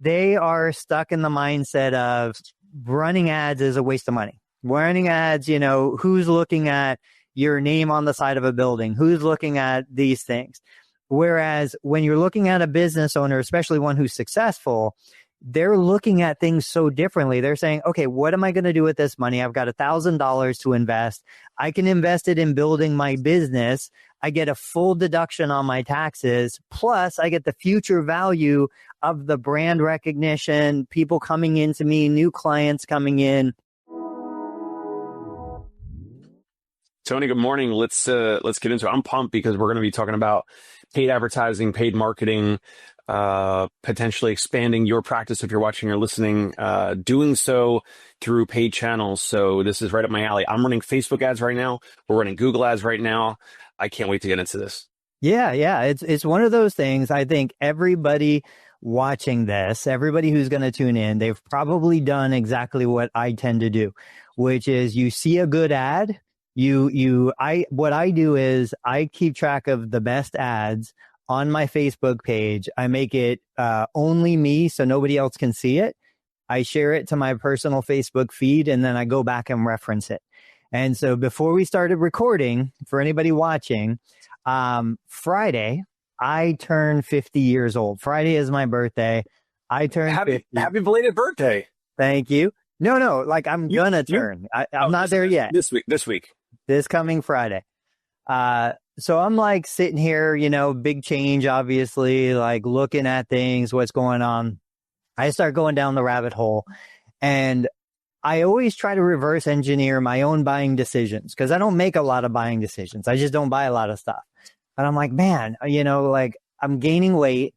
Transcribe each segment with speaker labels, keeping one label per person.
Speaker 1: they are stuck in the mindset of running ads is a waste of money. Running ads, who's looking at your name on the side of a building? Who's looking at these things? Whereas when you're looking at a business owner, especially one who's successful, they're looking at things so differently. They're saying, okay, what am I going to do with this money? I've got $1,000 to invest. I can invest it in building my business. I get a full deduction on my taxes. Plus, I get the future value of the brand recognition, people coming into me, new clients coming in.
Speaker 2: Tony, good morning. Let's get into it. I'm pumped because we're going to be talking about paid advertising, paid marketing, potentially expanding your practice if you're watching or listening, doing so through paid channels. So this is right up my alley. I'm running Facebook ads right now. We're running Google ads right now. I can't wait to get into this.
Speaker 1: Yeah. It's one of those things. I think everybody watching this, everybody who's going to tune in, they've probably done exactly what I tend to do, which is you see a good ad. What I do is I keep track of the best ads on my Facebook page. I make it only me so nobody else can see it. I share it to my personal Facebook feed, and then I go back and reference it. And so before we started recording, for anybody watching, Friday, I turned 50 years old. Friday is my birthday. I turned 50.
Speaker 2: Happy belated birthday.
Speaker 1: Thank you. No, like I'm gonna turn. I'm not there yet.
Speaker 2: This week.
Speaker 1: This coming Friday. So I'm like sitting here, big change, obviously, like looking at things, what's going on. I start going down the rabbit hole, and I always try to reverse engineer my own buying decisions because I don't make a lot of buying decisions. I just don't buy a lot of stuff. And I'm like, man, like I'm gaining weight.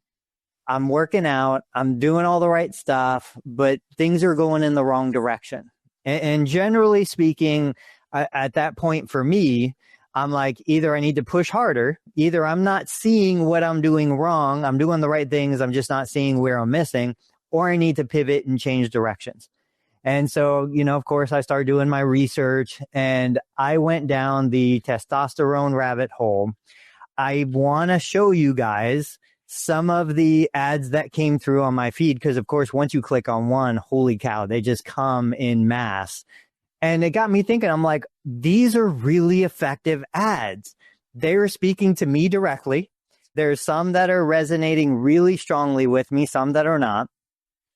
Speaker 1: I'm working out. I'm doing all the right stuff, but things are going in the wrong direction. And generally speaking, at that point for me, I'm like, either I need to push harder, either I'm not seeing what I'm doing wrong. I'm doing the right things. I'm just not seeing where I'm missing, or I need to pivot and change directions. And so, of course, I started doing my research and I went down the testosterone rabbit hole. I want to show you guys some of the ads that came through on my feed because, of course, once you click on one, holy cow, they just come in mass. And it got me thinking, I'm like, these are really effective ads. They are speaking to me directly. There's some that are resonating really strongly with me, some that are not.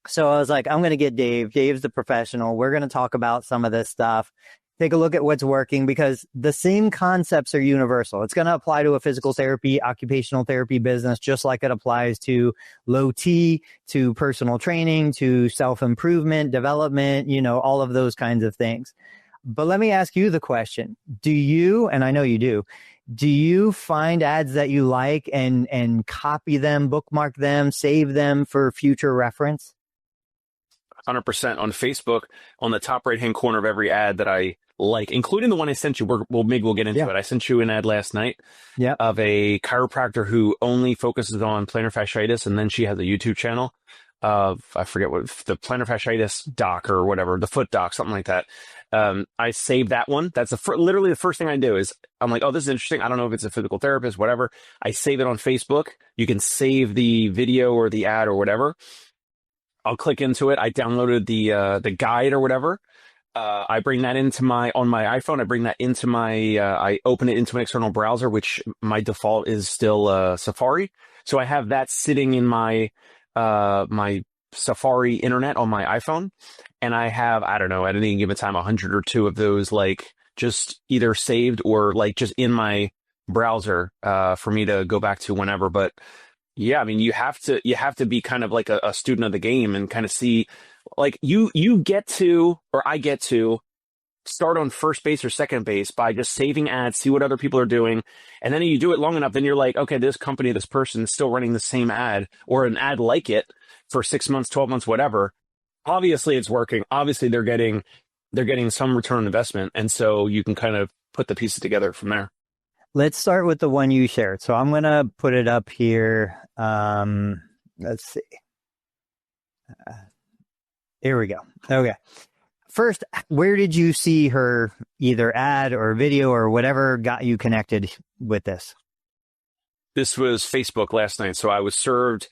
Speaker 1: So I was like, I'm going to get Dave. Dave's the professional. We're going to talk about some of this stuff, take a look at what's working because the same concepts are universal. It's going to apply to a physical therapy, occupational therapy business, just like it applies to low T, to personal training, to self-improvement, development, all of those kinds of things. But let me ask you the question. Do you, and I know you do you find ads that you like and copy them, bookmark them, save them for future reference?
Speaker 2: 100% on Facebook, on the top right-hand corner of every ad that I like, including the one I sent you. We'll get into it. I sent you an ad last night of a chiropractor who only focuses on plantar fasciitis, and then she has a YouTube channel of, I forget what, the plantar fasciitis doc or whatever, the foot doc, something like that. I saved that one. That's literally the first thing I do is I'm like, oh, this is interesting. I don't know if it's a physical therapist, whatever. I save it on Facebook. You can save the video or the ad or whatever. I'll click into it. I downloaded the guide or whatever. I bring that on my iPhone. I bring that into I open it into an external browser, which my default is still Safari. So I have that sitting in my Safari internet on my iPhone. And I have, I don't know, at any given time, 100 or 2 of those, like just either saved or like just in my browser, for me to go back to whenever. But yeah, I mean, you have to be kind of like a student of the game and kind of see, like I get to start on first base or second base by just saving ads, see what other people are doing. And then you do it long enough, then you're like, okay, this company, this person is still running the same ad or an ad like it for 6 months, 12 months, whatever. Obviously it's working. Obviously they're getting some return on investment. And so you can kind of put the pieces together from there.
Speaker 1: Let's start with the one you shared. So I'm going to put it up here. Let's see. Here we go. Okay. First, where did you see her either ad or video or whatever got you connected with this?
Speaker 2: This was Facebook last night. So I was served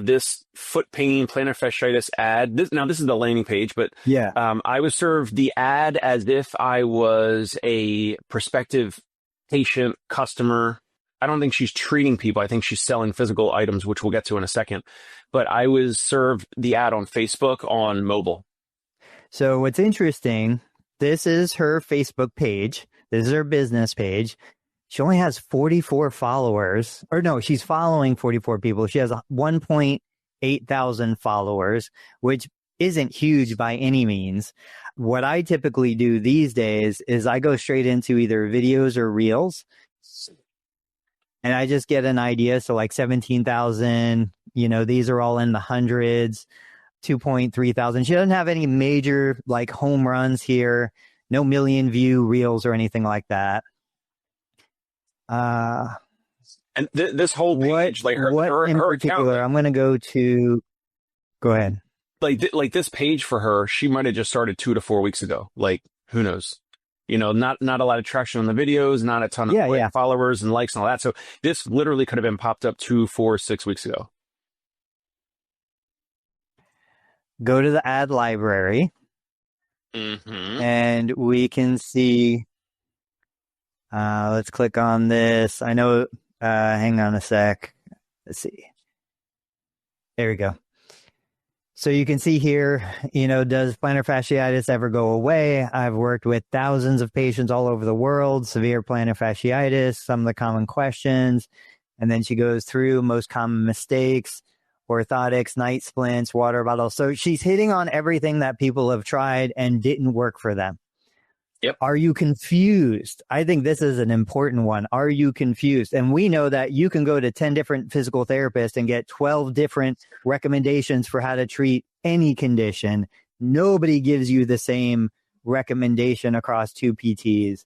Speaker 2: this foot pain, plantar fasciitis ad. This is the landing page, but I was served the ad as if I was a prospective patient, customer. I don't think she's treating people. I think she's selling physical items, which we'll get to in a second. But I was served the ad on Facebook on mobile.
Speaker 1: So what's interesting, this is her Facebook page. This is her business page. She only has 44 followers. Or no, she's following 44 people. She has 1.8 thousand followers, which isn't huge by any means. What I typically do these days is I go straight into either videos or reels. And I just get an idea. So like 17,000, these are all in the hundreds, 2.3 thousand. She doesn't have any major like home runs here. No million view reels or anything like that.
Speaker 2: And this whole page,
Speaker 1: her in particular, account, I'm going to go ahead.
Speaker 2: Like this page for her, she might have just started 2 to 4 weeks ago. Like, who knows? Not a lot of traction on the videos, not a ton of followers and likes and all that. So this literally could have been popped up 2, 4, 6 weeks ago.
Speaker 1: Go to the ad library, and we can see. Let's click on this. I know. Hang on a sec. Let's see. There we go. So you can see here, does plantar fasciitis ever go away? I've worked with thousands of patients all over the world, severe plantar fasciitis, some of the common questions. And then she goes through most common mistakes, orthotics, night splints, water bottles. So she's hitting on everything that people have tried and didn't work for them.
Speaker 2: Yep.
Speaker 1: Are you confused? I think this is an important one. Are you confused? And we know that you can go to 10 different physical therapists and get 12 different recommendations for how to treat any condition. Nobody gives you the same recommendation across 2 PTs.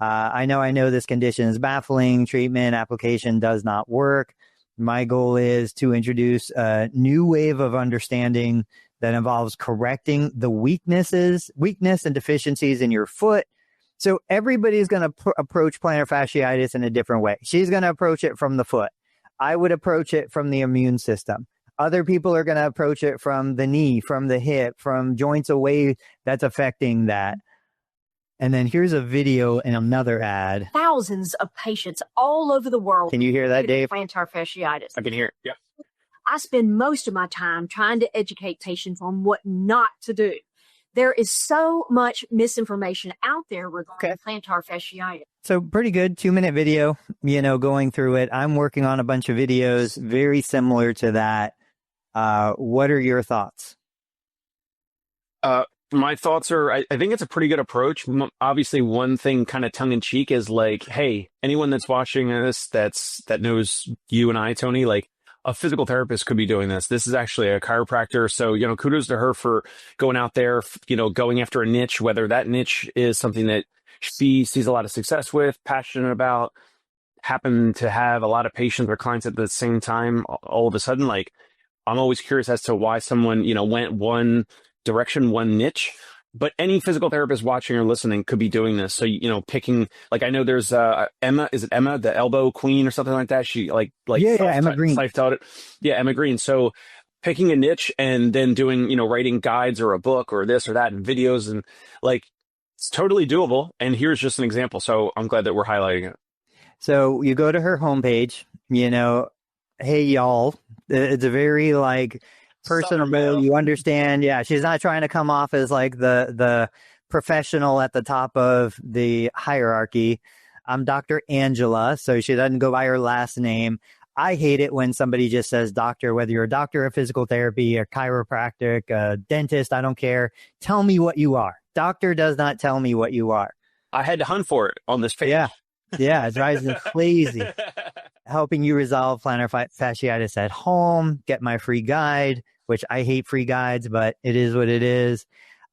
Speaker 1: I know this condition is baffling. Treatment application does not work. My goal is to introduce a new wave of understanding that involves correcting the weakness and deficiencies in your foot. So everybody's going to approach plantar fasciitis in a different way. She's going to approach it from the foot. I would approach it from the immune system. Other people are going to approach it from the knee, from the hip, from joints away that's affecting that. And then here's a video and another ad.
Speaker 3: Thousands of patients all over the world.
Speaker 1: Can you hear that, Dave?
Speaker 3: Plantar fasciitis.
Speaker 2: I can hear it. Yeah.
Speaker 3: I spend most of my time trying to educate patients on what not to do. There is so much misinformation out there regarding plantar fasciitis.
Speaker 1: So pretty good 2-minute video, going through it. I'm working on a bunch of videos very similar to that. What are your thoughts?
Speaker 2: My thoughts are, I think it's a pretty good approach. Obviously, one thing kind of tongue in cheek is like, hey, anyone that's watching this that knows you and I, Tony, like, a physical therapist could be doing this. This is actually a chiropractor. So, kudos to her for going out there, going after a niche, whether that niche is something that she sees a lot of success with, passionate about, happen to have a lot of patients or clients at the same time. All of a sudden, like, I'm always curious as to why someone, went one direction, one niche. But any physical therapist watching or listening could be doing this. So, picking, like, I know there's Emma, is it Emma, the elbow queen or something like that? She
Speaker 1: Emma Green.
Speaker 2: Yeah, Emma Green. So picking a niche and then doing, writing guides or a book or this or that and videos and like, it's totally doable. And here's just an example. So I'm glad that we're highlighting it.
Speaker 1: So you go to her homepage, hey, y'all, it's a very like, personal, you understand. Yeah, she's not trying to come off as like the professional at the top of the hierarchy. I'm Dr. Angela, so she doesn't go by her last name. I hate it when somebody just says doctor, whether you're a doctor of physical therapy, a chiropractic, a dentist, I don't care. Tell me what you are. Doctor does not tell me what you are.
Speaker 2: I had to hunt for it on this page.
Speaker 1: Yeah, it drives me crazy. Helping you resolve plantar fasciitis at home, get my free guide, which I hate free guides, but it is what it is.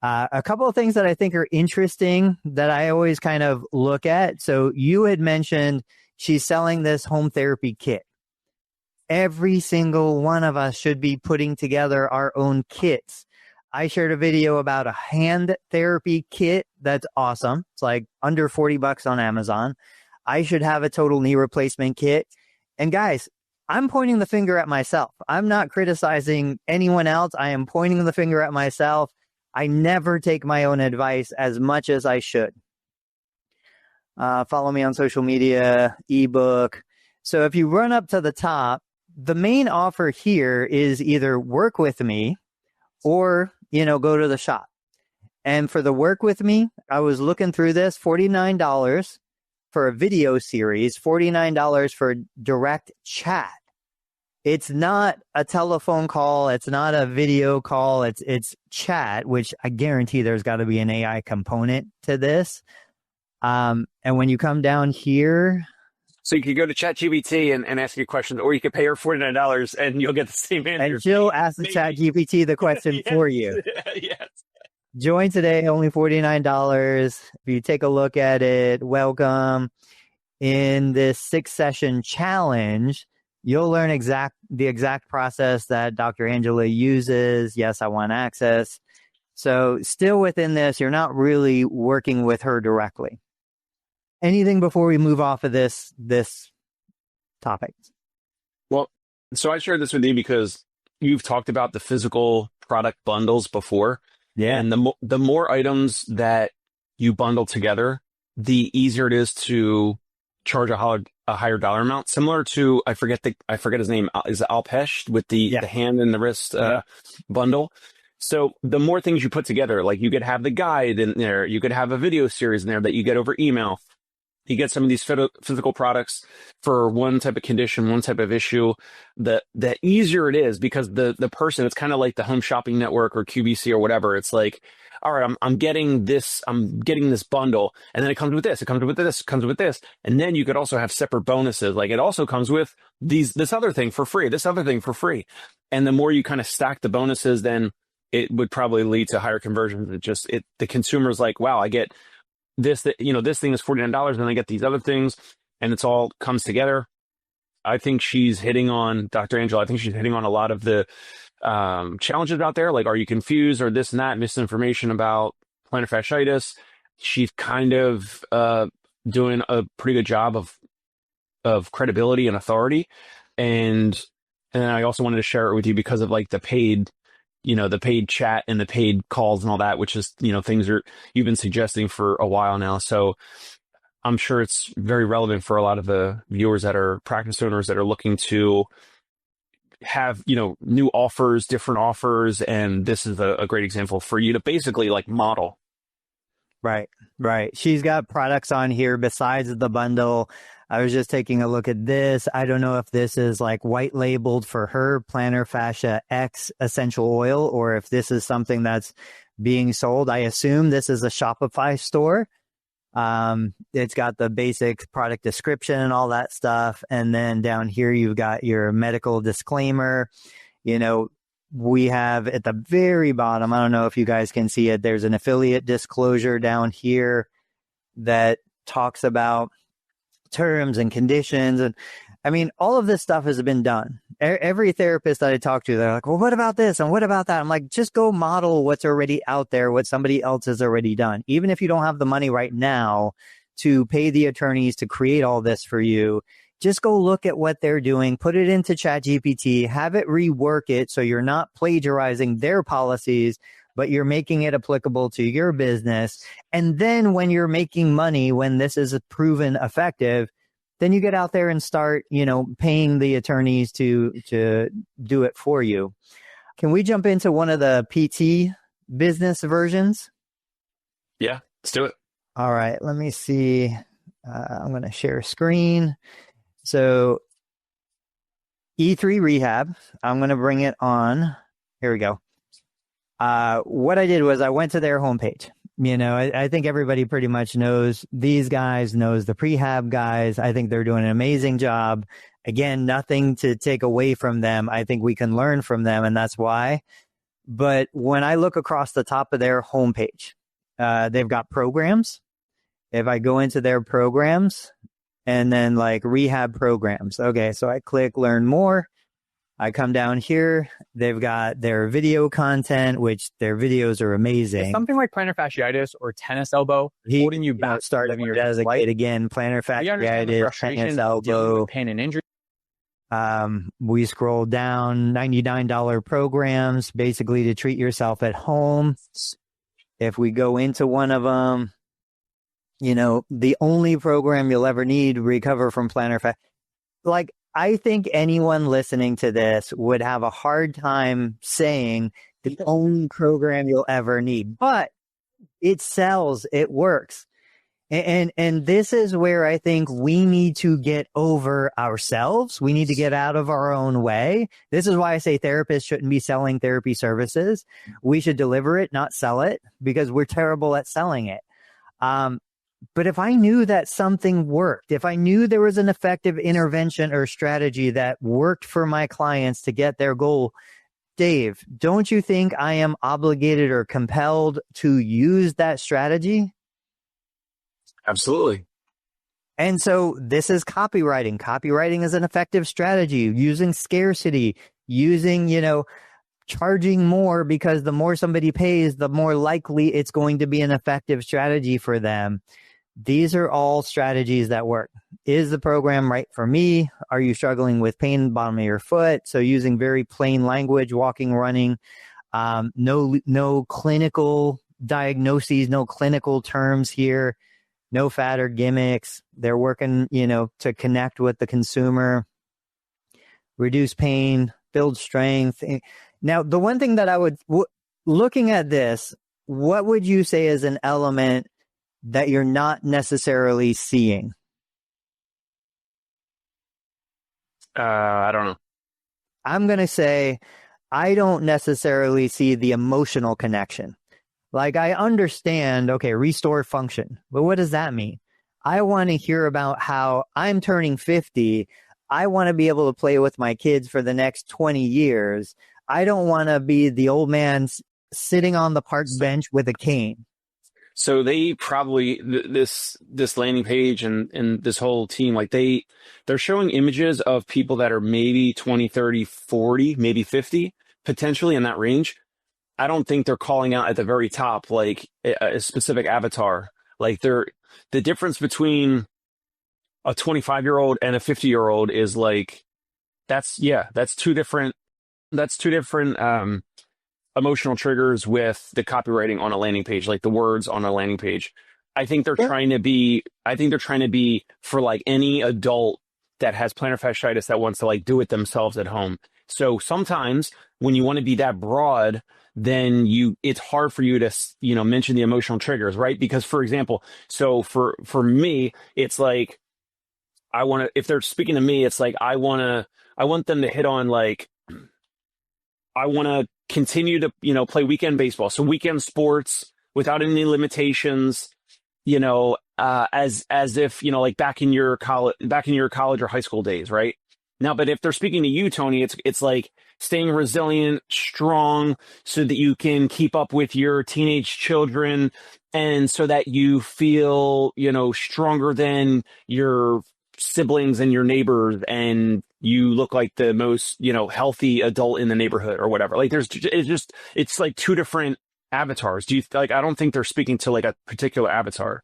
Speaker 1: A couple of things that I think are interesting that I always kind of look at. So you had mentioned she's selling this home therapy kit. Every single one of us should be putting together our own kits. I shared a video about a hand therapy kit. That's awesome. It's like under $40 on Amazon. I should have a total knee replacement kit. And guys, I'm pointing the finger at myself. I'm not criticizing anyone else. I am pointing the finger at myself. I never take my own advice as much as I should. Follow me on social media, ebook. So if you run up to the top, the main offer here is either work with me or, go to the shop. And for the work with me, I was looking through this, $49 for a video series, $49 for direct chat. It's not a telephone call. It's not a video call. It's chat, which I guarantee there's got to be an AI component to this. And when you come down here.
Speaker 2: So you could go to ChatGPT and ask you questions, or you could pay her $49 and you'll get the same answer.
Speaker 1: And she'll ask the ChatGPT the question
Speaker 2: yes.
Speaker 1: for you.
Speaker 2: Yes.
Speaker 1: Join today, only $49. If you take a look at it, welcome. In this 6-session challenge, you'll learn the exact process that Dr. Angela uses. Yes, I want access. So still within this, you're not really working with her directly. Anything before we move off of this topic?
Speaker 2: Well, so I shared this with you because you've talked about the physical product bundles before.
Speaker 1: Yeah.
Speaker 2: And the more items that you bundle together, the easier it is to charge a higher dollar amount. Similar to, I forget his name, is it Alpesh with the hand and the wrist bundle. So the more things you put together, like you could have the guide in there, you could have a video series in there that you get over email. You get some of these physical products for one type of condition, one type of issue. The easier it is, because the person, it's kind of like the Home Shopping Network or QVC or whatever. It's like, all right, I'm getting this bundle, and then it comes with this, it comes with this, it comes with this, and then you could also have separate bonuses. Like it also comes with this other thing for free, this other thing for free, and the more you kind of stack the bonuses, then it would probably lead to higher conversions. The consumer's like, wow, I get this thing is $49, and I get these other things, and it's all comes together. I think she's hitting on, Dr. Angela, I think she's hitting on a lot of the challenges out there. Like, are you confused or this and that, misinformation about plantar fasciitis? She's kind of doing a pretty good job of credibility and authority. And I also wanted to share it with you because of like the paid chat and the paid calls and all that, which is, things you've been suggesting for a while now. So I'm sure it's very relevant for a lot of the viewers that are practice owners that are looking to have, new offers, different offers. And this is a great example for you to basically like model.
Speaker 1: Right. She's got products on here besides the bundle. I was just taking a look at this. I don't know if this is like white labeled for her, plantar fascia X essential oil, or if this is something that's being sold. I assume this is a Shopify store. It's got the basic product description and all that stuff. And then down here, you've got your medical disclaimer. We have at the very bottom, I don't know if you guys can see it, there's an affiliate disclosure down here that talks about terms and conditions. And I mean, all of this stuff has been done. Every therapist that I talk to, they're like, well, what about this? And what about that? I'm like, just go model what's already out there, what somebody else has already done. Even if you don't have the money right now to pay the attorneys to create all this for you, just go look at what they're doing, put it into ChatGPT, have it rework it so you're not plagiarizing their policies, but you're making it applicable to your business. And then when you're making money, when this is proven effective, then you get out there and start, paying the attorneys to do it for you. Can we jump into one of the PT business versions?
Speaker 2: Yeah, let's do it.
Speaker 1: All right, let me see. I'm going to share screen. So E3 Rehab, I'm going to bring it on. Here we go. What I did was I went to their homepage. I think everybody pretty much knows these guys, knows the prehab guys. I think they're doing an amazing job. Again, nothing to take away from them. I think we can learn from them, and that's why. But when I look across the top of their homepage, they've got programs. If I go into their programs and then like rehab programs. Okay, so I click learn more. I come down here. They've got their video content, which their videos are amazing.
Speaker 4: It's something like plantar fasciitis or tennis elbow holding you back.
Speaker 1: Start living your life again. Plantar fasciitis, tennis elbow,
Speaker 4: pain and injury.
Speaker 1: We scroll down, $99 programs, basically to treat yourself at home. If we go into one of them, the only program you'll ever need to recover from plantar fasciitis. Like, I think anyone listening to this would have a hard time saying the only program you'll ever need, but it sells, it works. And this is where I think we need to get over ourselves. We need to get out of our own way. This is why I say therapists shouldn't be selling therapy services. We should deliver it, not sell it, because we're terrible at selling it. But if I knew that something worked, if I knew there was an effective intervention or strategy that worked for my clients to get their goal, Dave, don't you think I am obligated or compelled to use that strategy?
Speaker 2: Absolutely.
Speaker 1: And so this is copywriting. Copywriting is an effective strategy, using scarcity, using, charging more, because the more somebody pays, the more likely it's going to be an effective strategy for them. These are all strategies that work. Is the program right for me? Are you struggling with pain in the bottom of your foot? So using very plain language, walking, running, no clinical diagnoses, no clinical terms here. No fat or gimmicks. They're working, to connect with the consumer, reduce pain, build strength. Now, the one thing that I would, looking at this, what would you say is an element that you're not necessarily seeing?
Speaker 2: I don't know.
Speaker 1: I'm going to say I don't necessarily see the emotional connection. Like, I understand, okay, restore function, but what does that mean? I want to hear about how I'm turning 50. I want to be able to play with my kids for the next 20 years. I don't want to be the old man sitting on the park bench with a cane.
Speaker 2: So they probably, this landing page and this whole team, like they're showing images of people that are maybe 20, 30, 40, maybe 50, potentially in that range. I don't think they're calling out at the very top, like a specific avatar. Like the difference between a 25-year-old and a 50-year-old is like, that's two different emotional triggers with the copywriting on a landing page, like the words on a landing page. I think they're trying to be for like any adult that has plantar fasciitis that wants to like do it themselves at home. So sometimes when you want to be that broad, then it's hard for you to, mention the emotional triggers, right? Because for example, so for me, it's like, if they're speaking to me, it's like, I want them to hit on like, I want to continue to, play weekend baseball. So weekend sports without any limitations, as if, like back in your college or high school days, right? Now, but if they're speaking to you, Tony, it's like staying resilient, strong, so that you can keep up with your teenage children, and so that you feel, stronger than your siblings and your neighbors, and you look like the most, healthy adult in the neighborhood or whatever. Like it's like two different avatars. I don't think they're speaking to like a particular avatar.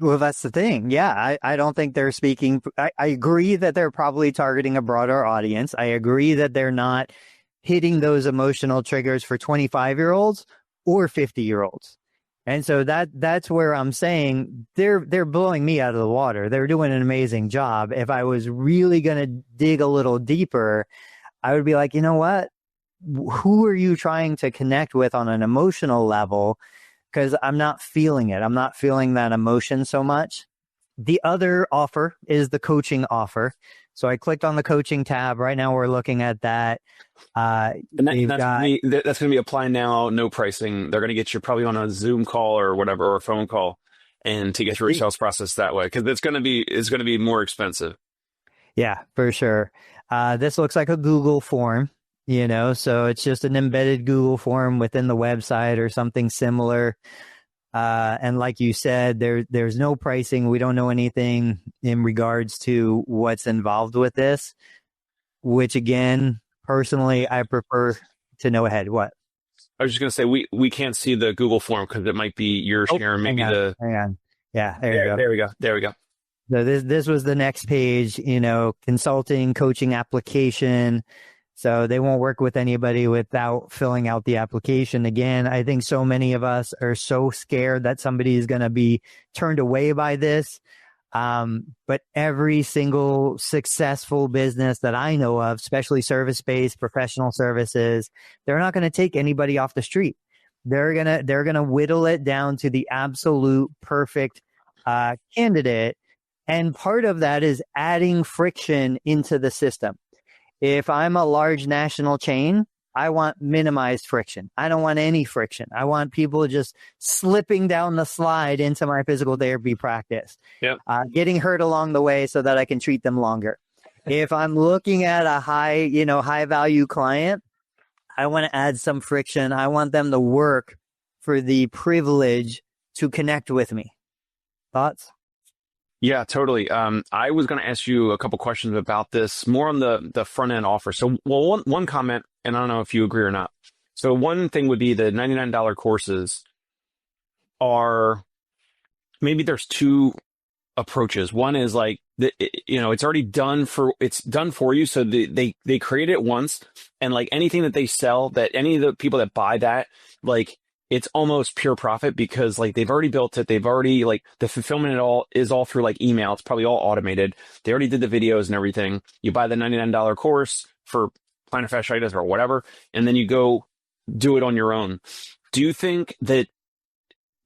Speaker 1: Well, that's the thing. Yeah, I don't think they're speaking. I agree that they're probably targeting a broader audience. I agree that they're not hitting those emotional triggers for 25-year-olds or 50-year-olds. And so that's where I'm saying they're blowing me out of the water. They're doing an amazing job. If I was really going to dig a little deeper, I would be like, you know what? Who are you trying to connect with on an emotional level? Because I'm not feeling it. I'm not feeling that emotion so much. The other offer is the coaching offer. So I clicked on the coaching tab. Right now we're looking at that.
Speaker 2: And that's going to be apply now, no pricing. They're going to get you probably on a Zoom call or whatever, or a phone call, and to get your sales process that way, because it's going to be more expensive.
Speaker 1: Yeah, for sure. This looks like a Google form. So it's just an embedded Google form within the website or something similar. And like you said, there's no pricing. We don't know anything in regards to what's involved with this, which again, personally, I prefer to know ahead. What?
Speaker 2: I was just going to say, we can't see the Google form because it might be your share. Maybe hang on.
Speaker 1: Yeah, there you go.
Speaker 2: There we go.
Speaker 1: So this was the next page, consulting, coaching application. So they won't work with anybody without filling out the application. Again, I think so many of us are so scared that somebody is going to be turned away by this. But every single successful business that I know of, especially service-based professional services, they're not going to take anybody off the street. They're going to whittle it down to the absolute perfect candidate. And part of that is adding friction into the system. If I'm a large national chain, I want minimized friction. I don't want any friction. I want people just slipping down the slide into my physical therapy practice, getting hurt along the way so that I can treat them longer. If I'm looking at a high value client, I want to add some friction. I want them to work for the privilege to connect with me. Thoughts?
Speaker 2: Yeah, totally. I was going to ask you a couple questions about this, more on the front end offer. So, one comment, and I don't know if you agree or not. So one thing would be the $99 courses are, maybe there's two approaches. One is like, it's already done for you. So they create it once, and like anything that they sell, that any of the people that buy that, like, it's almost pure profit, because like they've already built it. They've already, like, the fulfillment is all through like email. It's probably all automated. They already did the videos and everything. You buy the $99 course for plantar fasciitis or whatever, and then you go do it on your own. Do you think that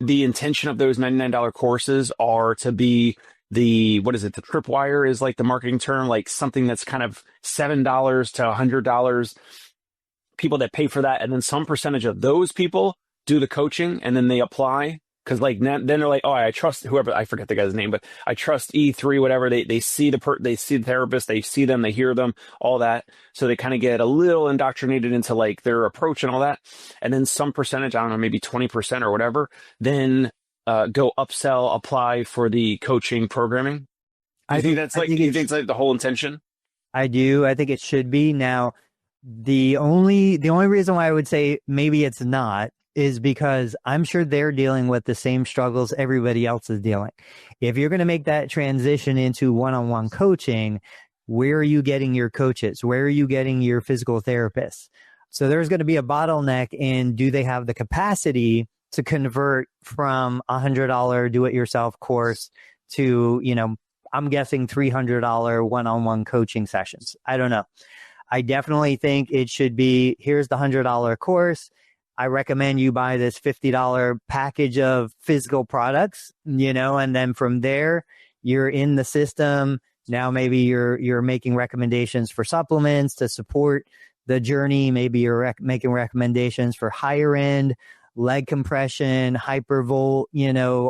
Speaker 2: the intention of those $99 courses are to be the tripwire is like the marketing term, like something that's kind of $7 to $100, people that pay for that, and then some percentage of those people do the coaching, and then they apply? Because like then they're like, oh, I trust whoever, I forget the guy's name, but I trust E3, whatever. They see they see the therapist, they see them, they hear them, all that. So they kind of get a little indoctrinated into like their approach and all that. And then some percentage, I don't know, maybe 20% or whatever, then go upsell, apply for the coaching programming. I think that's like, you think it's like the whole intention?
Speaker 1: I do. I think it should be. Now, the only reason why I would say maybe it's not is because I'm sure they're dealing with the same struggles everybody else is dealing. If you're going to make that transition into one-on-one coaching, where are you getting your coaches? Where are you getting your physical therapists? So there's going to be a bottleneck in, do they have the capacity to convert from $100 do-it-yourself course to, I'm guessing $300 one-on-one coaching sessions. I don't know. I definitely think it should be, here's the $100 course. I recommend you buy this $50 package of physical products, and then from there, you're in the system. Now, maybe you're making recommendations for supplements to support the journey. Maybe you're making recommendations for higher end leg compression, hypervolt,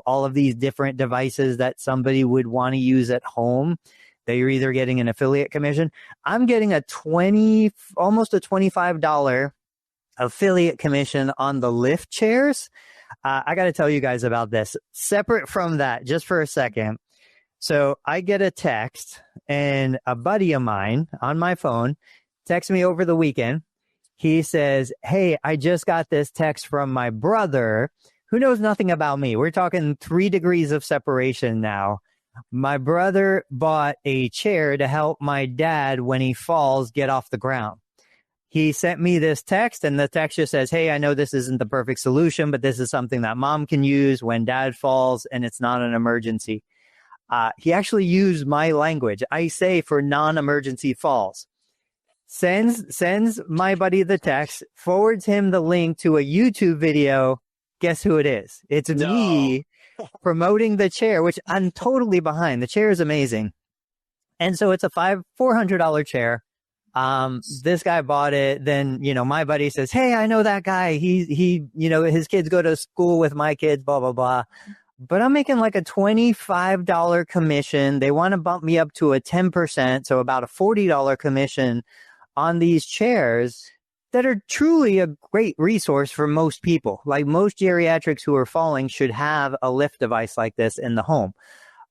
Speaker 1: all of these different devices that somebody would want to use at home. That you're either getting an affiliate commission. I'm getting almost a $25 affiliate commission on the lift chairs. I got to tell you guys about this. Separate from that, just for a second. So I get a text, and a buddy of mine on my phone texts me over the weekend. He says, hey, I just got this text from my brother who knows nothing about me. We're talking 3 degrees of separation now. My brother bought a chair to help my dad when he falls get off the ground. He sent me this text, and the text just says, hey, I know this isn't the perfect solution, but this is something that mom can use when dad falls and it's not an emergency. He actually used my language. I say for non-emergency falls. Sends my buddy the text, forwards him the link to a YouTube video. Guess who it is? It's me promoting the chair, which I'm totally behind. The chair is amazing. And so it's a $400 chair. This guy bought it. Then, my buddy says, hey, I know that guy. He, his kids go to school with my kids, blah, blah, blah. But I'm making like a $25 commission. They want to bump me up to a 10%. So about a $40 commission on these chairs that are truly a great resource for most people. Like most geriatrics who are falling should have a lift device like this in the home.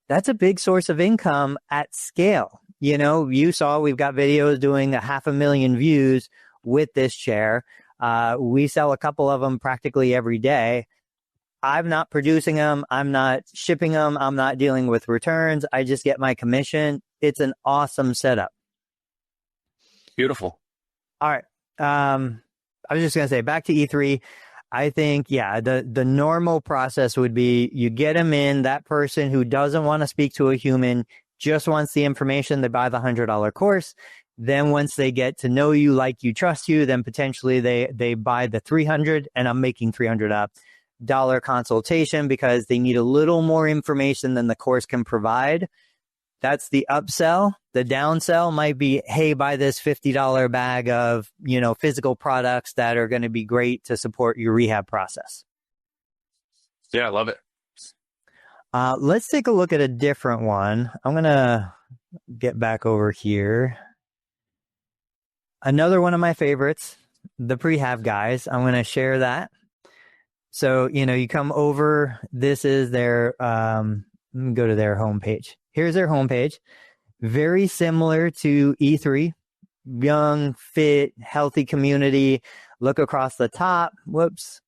Speaker 1: That's a big source of income at scale. You saw we've got videos doing 500,000 views with this chair. We sell a couple of them practically every day. I'm not producing them. I'm not shipping them. I'm not dealing with returns. I just get my commission. It's an awesome setup.
Speaker 2: Beautiful.
Speaker 1: All right. I was just going to say, back to E3. I think, the normal process would be you get them in. That person who doesn't want to speak to a human just wants the information. They buy the $100 course. Then once they get to know you, like you, trust you, then potentially they buy the $300, and I'm making $300 up. Consultation because they need a little more information than the course can provide. That's the upsell. The downsell might be, hey, buy this $50 bag of, physical products that are going to be great to support your rehab process.
Speaker 2: Yeah, I love it.
Speaker 1: Let's take a look at a different one. I'm going to get back over here. Another one of my favorites, the prehab guys. I'm going to share that. So, you come over, this is their, let me go to their homepage. Here's their homepage. Very similar to E3, young, fit, healthy community. Look across the top. Whoops.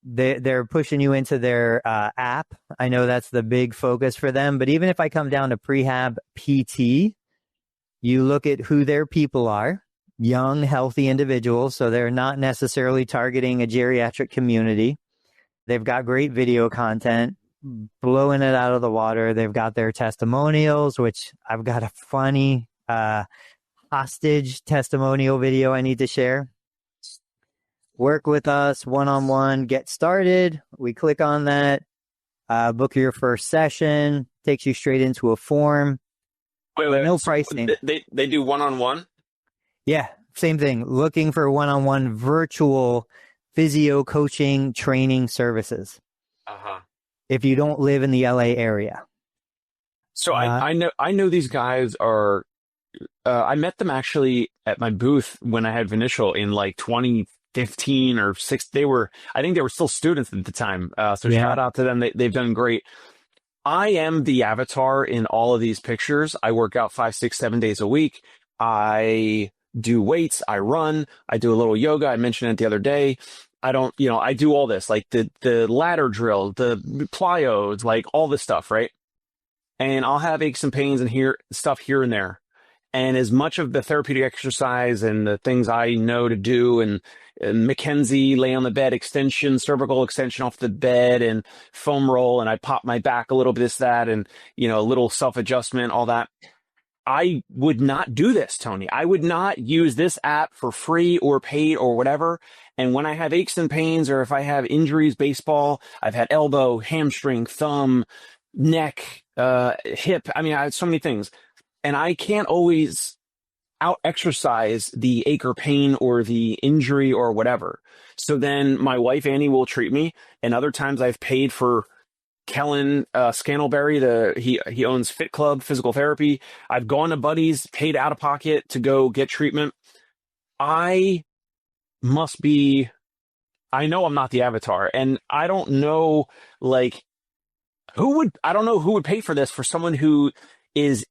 Speaker 1: They're pushing you into their app. I know that's the big focus for them. But even if I come down to prehab PT, you look at who their people are. Young, healthy individuals, so they're not necessarily targeting a geriatric community. They've got great video content, blowing it out of the water. They've got their testimonials, which I've got a funny hostage testimonial video I need to share. Work with us one-on-one, get started. We click on that, book your first session, takes you straight into a form.
Speaker 2: Wait,
Speaker 1: no pricing.
Speaker 2: They do one-on-one?
Speaker 1: Yeah, same thing. Looking for one-on-one virtual physio coaching training services. If you don't live in the LA area.
Speaker 2: So I know these guys are. I met them actually at my booth when I had Vinicial in like 2015 or 6. I think they were still students at the time. Shout out to them. They've done great. I am the avatar in all of these pictures. I work out 5, 6, 7 days a week. I do weights, I run, I do a little yoga. I mentioned it the other day. I do all this, like the ladder drill, the plyos, like all this stuff, right? And I'll have aches and pains and stuff here and there. And as much of the therapeutic exercise and the things I know to do and Mackenzie lay on the bed extension, cervical extension off the bed and foam roll, and I pop my back a little bit, that, and, a little self-adjustment, all that. I would not do this, Tony. I would not use this app for free or paid or whatever. And when I have aches and pains, or if I have injuries, baseball, I've had elbow, hamstring, thumb, neck, hip. I have so many things. And I can't always out exercise the ache or pain or the injury or whatever. So then my wife, Annie, will treat me. And other times I've paid for Kellen Scantleberry, he owns Fit Club Physical Therapy. I've gone to buddies, paid out of pocket to go get treatment. I know I'm not the avatar, and I don't know who would pay for this for someone who is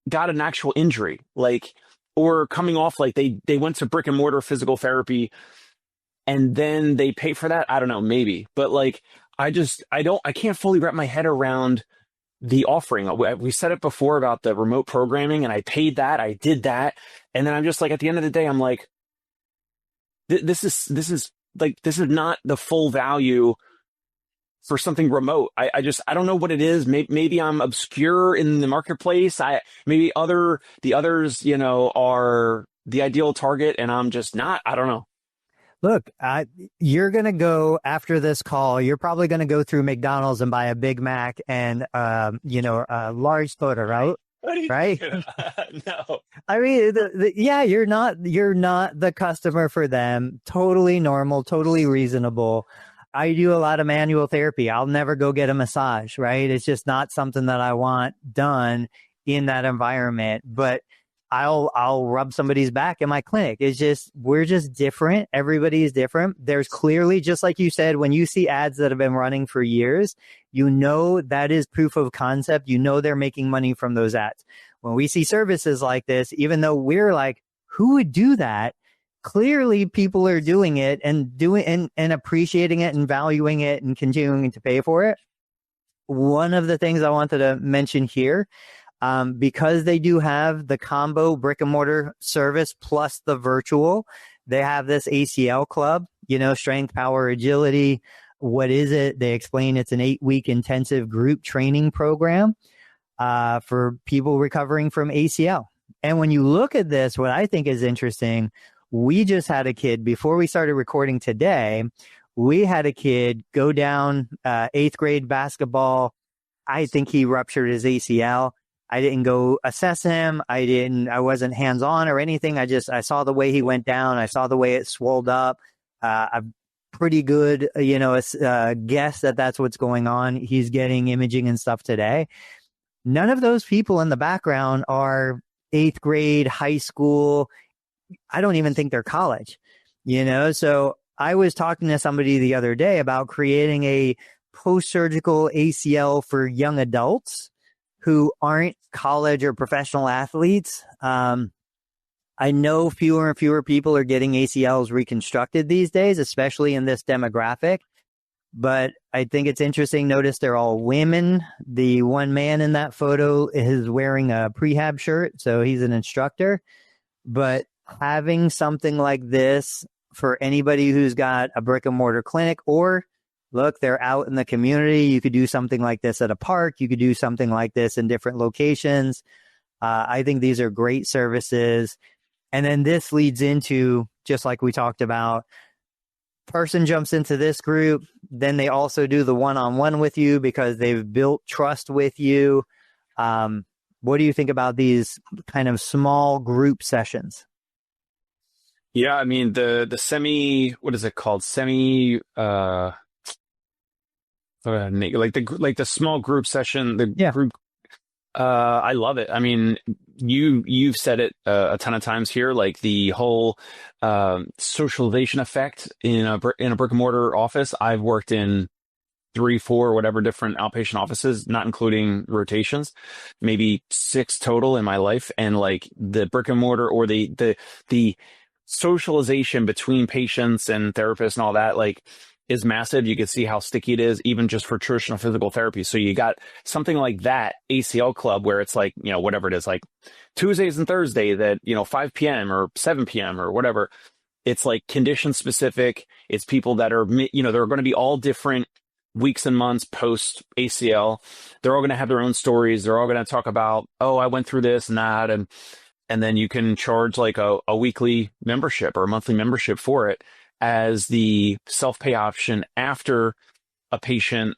Speaker 2: got an actual injury, or coming off they went to brick and mortar physical therapy and then they pay for that. I don't know, maybe, but I can't fully wrap my head around the offering. We said it before about the remote programming, and I paid that, I did that. And then I'm just at the end of the day, I'm like, this is not the full value for something remote. I don't know what it is. Maybe I'm obscure in the marketplace. The others, are the ideal target, and I'm just not. I don't know.
Speaker 1: Look, you're going to go after this call. You're probably going to go through McDonald's and buy a Big Mac and, a large soda, right? Right?
Speaker 2: No.
Speaker 1: You're not the customer for them. Totally normal, totally reasonable. I do a lot of manual therapy. I'll never go get a massage, right? It's just not something that I want done in that environment. But I'll rub somebody's back in my clinic. We're just different. Everybody is different. There's clearly, just like you said, when you see ads that have been running for years, that is proof of concept. They're making money from those ads. When we see services like this, even though we're like, who would do that? clearly people are doing it and appreciating it and valuing it and continuing to pay for it. One of the things I wanted to mention here, because they do have the combo brick and mortar service plus the virtual, they have this ACL club, strength, power, agility. What is it? They explain it's an 8-week intensive group training program for people recovering from ACL. And when you look at this, what I think is interesting, we just had a kid before we started recording today. We had a kid go down 8th grade basketball. I think he ruptured his ACL. I didn't go assess him. I wasn't hands on or anything. I saw the way he went down. I saw the way it swelled up. I'm pretty good, guess that that's what's going on. He's getting imaging and stuff today. None of those people in the background are 8th grade, high school. I don't even think they're college, So I was talking to somebody the other day about creating a post-surgical ACL for young adults who aren't college or professional athletes. I know fewer and fewer people are getting ACLs reconstructed these days, especially in this demographic. But I think it's interesting. Notice they're all women. The one man in that photo is wearing a prehab shirt, so he's an instructor. But having something like this for anybody who's got a brick and mortar clinic, or look, they're out in the community. You could do something like this at a park. You could do something like this in different locations. I think these are great services. And then this leads into, just like we talked about, person jumps into this group, then they also do the one-on-one with you because they've built trust with you. What do you think about these kind of small group sessions?
Speaker 2: Yeah, I mean, the semi, what is it called? Like the small group session, group. I love it. I mean, you've said it a ton of times here, like the whole socialization effect in a brick and mortar office. I've worked in 3, 4, whatever different outpatient offices, not including rotations, maybe 6 total in my life. And like the brick and mortar or the socialization between patients and therapists and all that, like, is massive. You can see how sticky it is, even just for traditional physical therapy. So you got something like that ACL club where it's like, whatever it is, like Tuesdays and Thursdays at, 5 p.m. or 7 p.m. or whatever. It's like condition specific. It's people that are, they're going to be all different weeks and months post ACL. They're all going to have their own stories. They're all going to talk about, oh, I went through this and that. And then you can charge like a weekly membership or a monthly membership for it as the self-pay option after a patient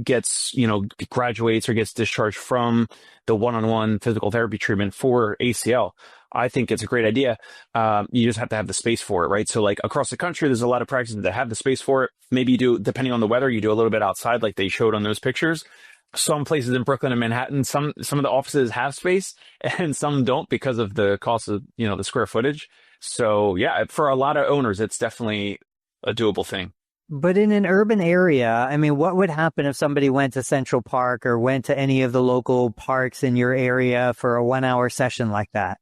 Speaker 2: gets, graduates or gets discharged from the one-on-one physical therapy treatment for ACL. I think it's a great idea. You just have to have the space for it, right? So like across the country, there's a lot of practices that have the space for it. Maybe you do, depending on the weather, you do a little bit outside like they showed on those pictures. Some places in Brooklyn and Manhattan, some of the offices have space and some don't because of the cost of, the square footage. So yeah, for a lot of owners, it's definitely a doable thing.
Speaker 1: But in an urban area, I mean, what would happen if somebody went to Central Park or went to any of the local parks in your area for a 1-hour session like that?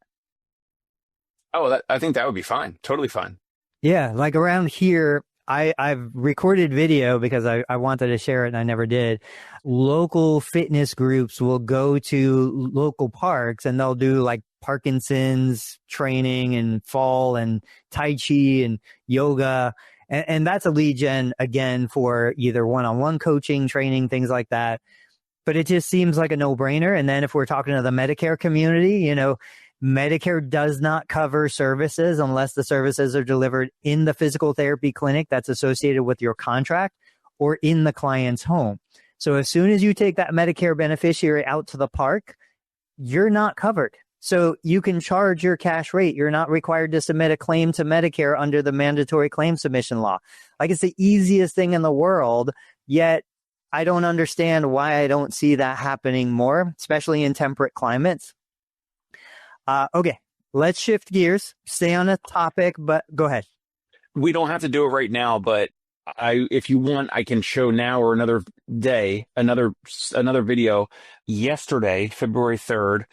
Speaker 2: Oh, I think that would be fine. Totally fine.
Speaker 1: Yeah. Like around here, I've recorded video because I wanted to share it and I never did. Local fitness groups will go to local parks and they'll do like Parkinson's training and fall and Tai Chi and yoga. And that's a lead gen again for either one-on-one coaching, training, things like that. But it just seems like a no-brainer. And then if we're talking to the Medicare community, Medicare does not cover services unless the services are delivered in the physical therapy clinic that's associated with your contract or in the client's home. So as soon as you take that Medicare beneficiary out to the park, you're not covered. So you can charge your cash rate. You're not required to submit a claim to Medicare under the mandatory claim submission law. Like, it's the easiest thing in the world, yet I don't understand why I don't see that happening more, especially in temperate climates. Okay, let's shift gears, stay on a topic, but go ahead.
Speaker 2: We don't have to do it right now, but if you want, I can show now or another day, another video. Yesterday, February 3rd,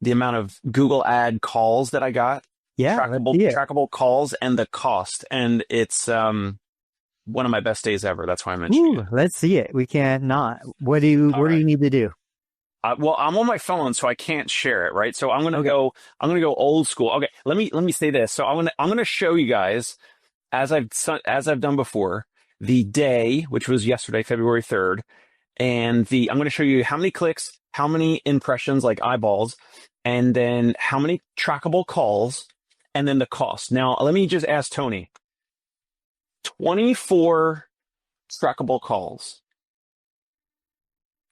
Speaker 2: the amount of Google ad calls that I got trackable calls and the cost. And it's one of my best days ever. That's why I mentioned it.
Speaker 1: Let's see it. We can't not. What do you need to do?
Speaker 2: Well, I'm on my phone, so I can't share it, right? So I'm gonna go old school. Okay, let me say this. So I'm gonna show you guys, as I've done before, the day, which was yesterday, February 3rd, and I'm gonna show you how many clicks, how many impressions, like eyeballs, and then how many trackable calls, and then the cost. Now, let me just ask Tony. 24 trackable calls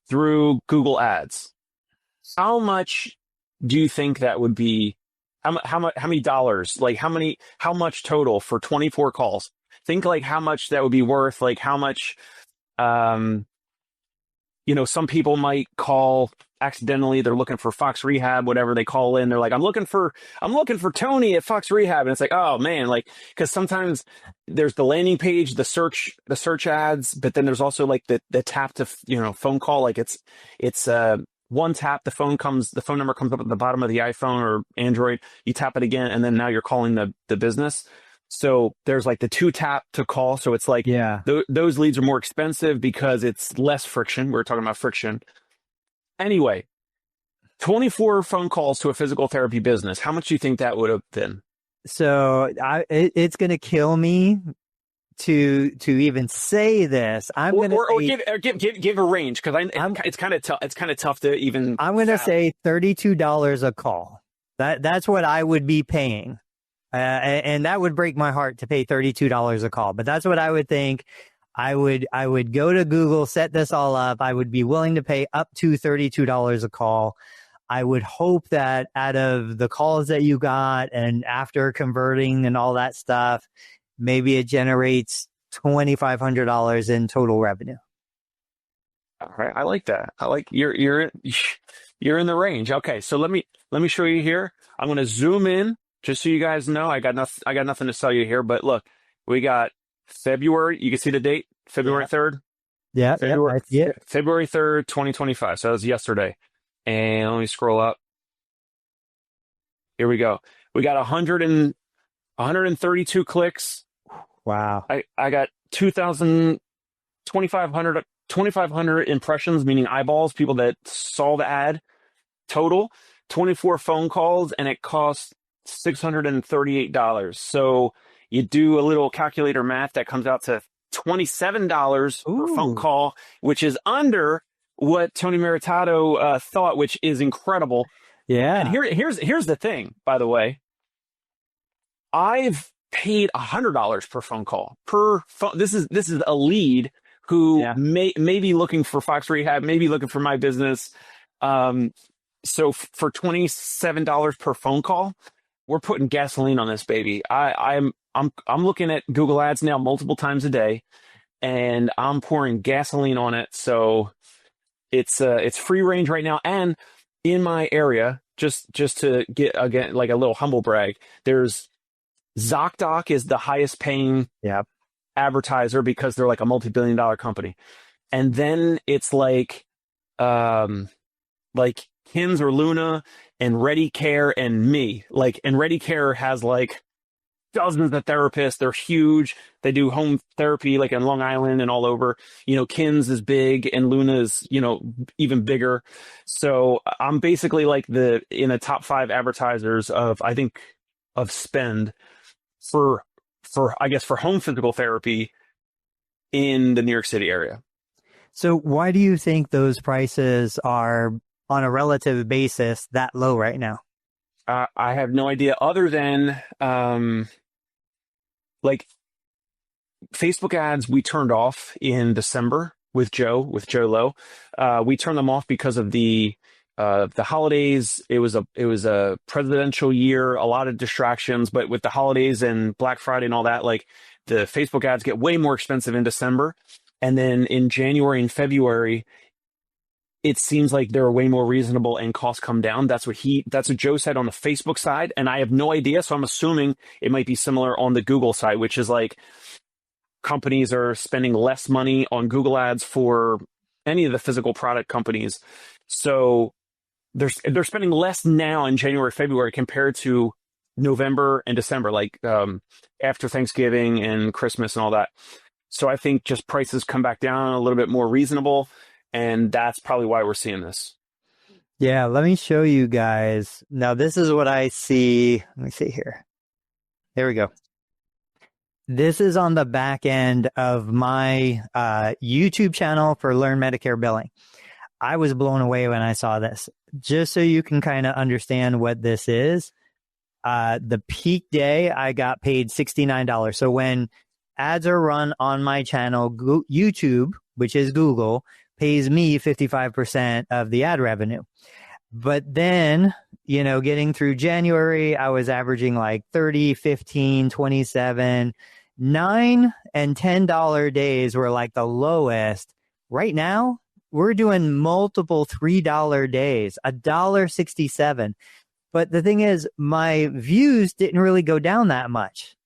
Speaker 2: through Google Ads. How much do you think that would be? How many dollars? Like how much total for 24 calls? Think like how much that would be worth, like how much, some people might call accidentally. They're looking for Fox Rehab, whatever they call in. They're like, I'm looking for Tony at Fox Rehab. And it's like, oh man, like, cause sometimes there's the landing page, the search ads, but then there's also like the tap to, phone call. Like it's one tap, the phone number comes up at the bottom of the iPhone or Android. You tap it again, and then now you're calling the business. So there's like the 2 tap to call. So it's like, those leads are more expensive because it's less friction. We're talking about friction. Anyway, 24 phone calls to a physical therapy business. How much do you think that would have been?
Speaker 1: So it's going to kill me to even say this. I'm going
Speaker 2: to give a range, because it's kind of tough. It's kind of tough to even.
Speaker 1: I'm going to say $32 a call. That's what I would be paying, and that would break my heart to pay $32 a call. But that's what I would think. I would go to Google, set this all up. I would be willing to pay up to $32 a call. I would hope that out of the calls that you got and after converting and all that stuff, maybe it generates $2,500 in total revenue.
Speaker 2: All right, I like that. I like you're in the range. Okay, so let me show you here. I'm going to zoom in just so you guys know. I got nothing to sell you here, but look, we got February. You can see the date, February 3rd.
Speaker 1: Yeah,
Speaker 2: February 3rd, 2025. So that was yesterday. And let me scroll up. Here we go. We got 132 clicks.
Speaker 1: Wow.
Speaker 2: I got 2,500 impressions, meaning eyeballs, people that saw the ad. Total 24 phone calls, and it cost $638. So you do a little calculator math, that comes out to $27 per phone call, which is under what Tony Maritato thought, which is incredible.
Speaker 1: Yeah.
Speaker 2: And here's the thing, by the way. I've paid $100 per phone call per phone. This is a lead who may be looking for Fox Rehab, maybe looking for my business. So for $27 per phone call, we're putting gasoline on this baby. I'm looking at Google Ads now multiple times a day, and I'm pouring gasoline on it. So it's free range right now. And in my area, just to get again like a little humble brag, there's ZocDoc is the highest paying advertiser because they're like a multi-billion-dollar company. And then it's like Kins or Luna and Ready Care and me. And Ready Care has like dozens of therapists. They're huge. They do home therapy like in Long Island and all over. Kins is big and Luna is, even bigger. So I'm basically like in the top 5 advertisers of spend for home physical therapy in the New York City area.
Speaker 1: So why do you think those prices are on a relative basis that low right now?
Speaker 2: I have no idea, other than Facebook ads we turned off in December with Joe Lowe. We turned them off because of the holidays. It was a presidential year, a lot of distractions, but with the holidays and Black Friday and all that, like the Facebook ads get way more expensive in December. And then in January and February, it seems like they're way more reasonable and costs come down. That's what Joe said on the Facebook side. And I have no idea. So I'm assuming it might be similar on the Google side, which is like companies are spending less money on Google ads for any of the physical product companies. So they're spending less now in January, February compared to November and December, like after Thanksgiving and Christmas and all that. So I think just prices come back down a little bit more reasonable, and that's probably why we're seeing this.
Speaker 1: Yeah, let me show you guys. Now, this is what I see. Let me see here. There we go. This is on the back end of my YouTube channel for Learn Medicare Billing. I was blown away when I saw this. Just so you can kind of understand what this is, the peak day, I got paid $69. So when ads are run on my channel, YouTube, which is Google, pays me 55% of the ad revenue. But then, you know, getting through January, I was averaging like 30, 15, 27, $9 and $10 days were like the lowest. Right now, we're doing multiple $3 days, $1.67. But the thing is, my views didn't really go down that much.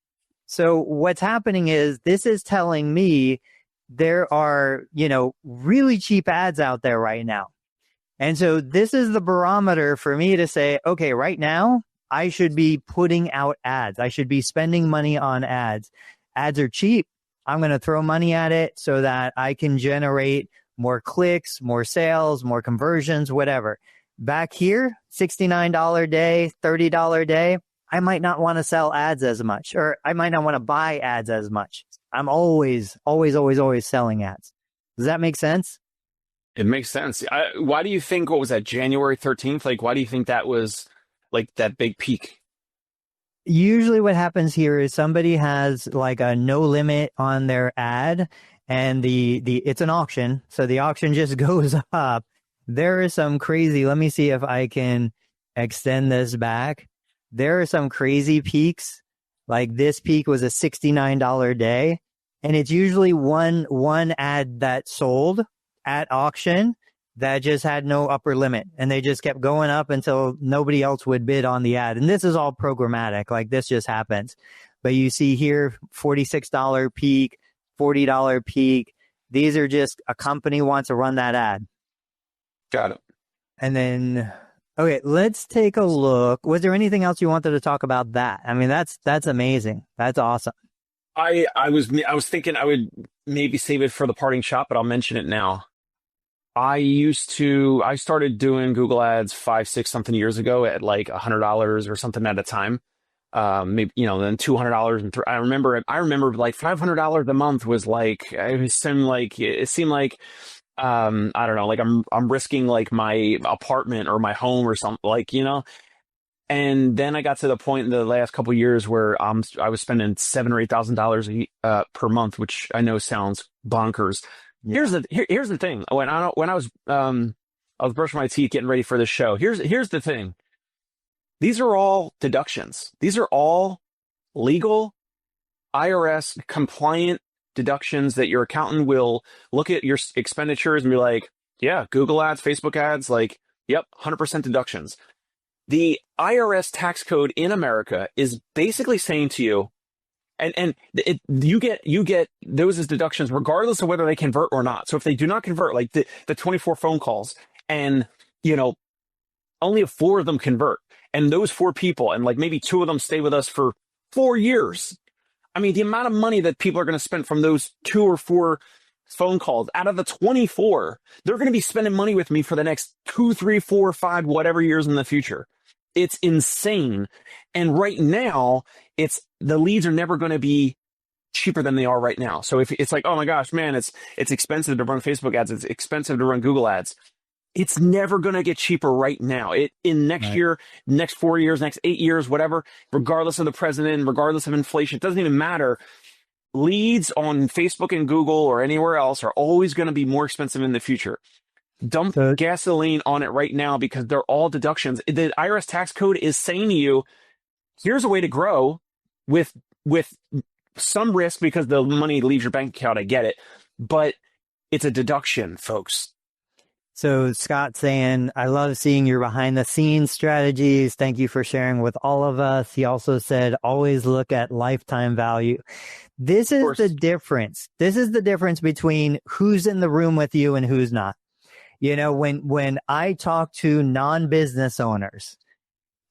Speaker 1: So what's happening is this is telling me there are, you know, really cheap ads out there right now. And so this is the barometer for me to say, okay, right now I should be putting out ads. I should be spending money on ads. Ads are cheap. I'm going to throw money at it so that I can generate more clicks, more sales, more conversions, whatever. Back here, $69 day, $30 day, I might not want to sell ads as much, or I might not want to buy ads as much. I'm always selling ads. Does that make sense?
Speaker 2: It makes sense. Why do you think, what was that, January 13th? Like, why do you think that was like that big peak?
Speaker 1: Usually what happens here is somebody has like a no limit on their ad, and it's an auction. So the auction just goes up. There is some crazy, let me see if I can extend this back. There are some crazy peaks. Like this peak was a $69 day. And it's usually one ad that sold at auction that just had no upper limit. And they just kept going up until nobody else would bid on the ad. And this is all programmatic. Like this just happens. But you see here, $46 peak, $40 peak. These are just a company wants to run that ad.
Speaker 2: Got it.
Speaker 1: And then, okay, let's take a look. Was there anything else you wanted to talk about that? I mean, that's amazing. That's awesome.
Speaker 2: I was thinking I would maybe save it for the parting shot, but I'll mention it now. I started doing Google ads 5, 6 something years ago at like $100 or something at a time. Maybe, you know, then $200 and I remember like $500 a month was like, it seemed like, I don't know, like I'm risking like my apartment or my home or something, like, you know. And then I got to the point in the last couple of years where I was spending $7,000 or $8,000 per month, which I know sounds bonkers. Yeah. Here's the thing. When I was brushing my teeth, getting ready for the show. Here's the thing. These are all deductions. These are all legal, IRS compliant deductions that your accountant will look at your expenditures and be like, yeah, Google ads, Facebook ads, like, yep, 100% deductions. The IRS tax code in America is basically saying to you, you get those as deductions regardless of whether they convert or not. So if they do not convert, like the 24 phone calls, and you know, only 4 of them convert, and those 4 people, and like maybe 2 of them stay with us for 4 years. I mean, the amount of money that people are going to spend from those 2 or 4 phone calls out of the 24, they're going to be spending money with me for the next 2, 3, 4, 5, whatever years in the future. It's insane. And right now, the leads are never going to be cheaper than they are right now. So if it's like, oh my gosh, man, it's expensive to run Facebook ads, it's expensive to run Google ads. It's never going to get cheaper right now. In next year, next 4 years, next 8 years, whatever, regardless of the president, regardless of inflation, it doesn't even matter. Leads on Facebook and Google or anywhere else are always going to be more expensive in the future. Dump gasoline on it right now because they're all deductions. The IRS tax code is saying to you, here's a way to grow with some risk because the money leaves your bank account. I get it, but it's a deduction, folks.
Speaker 1: So Scott's saying, I love seeing your behind the scenes strategies. Thank you for sharing with all of us. He also said, always look at lifetime value. This is the difference. This is the difference between who's in the room with you and who's not. You know, when I talk to non-business owners,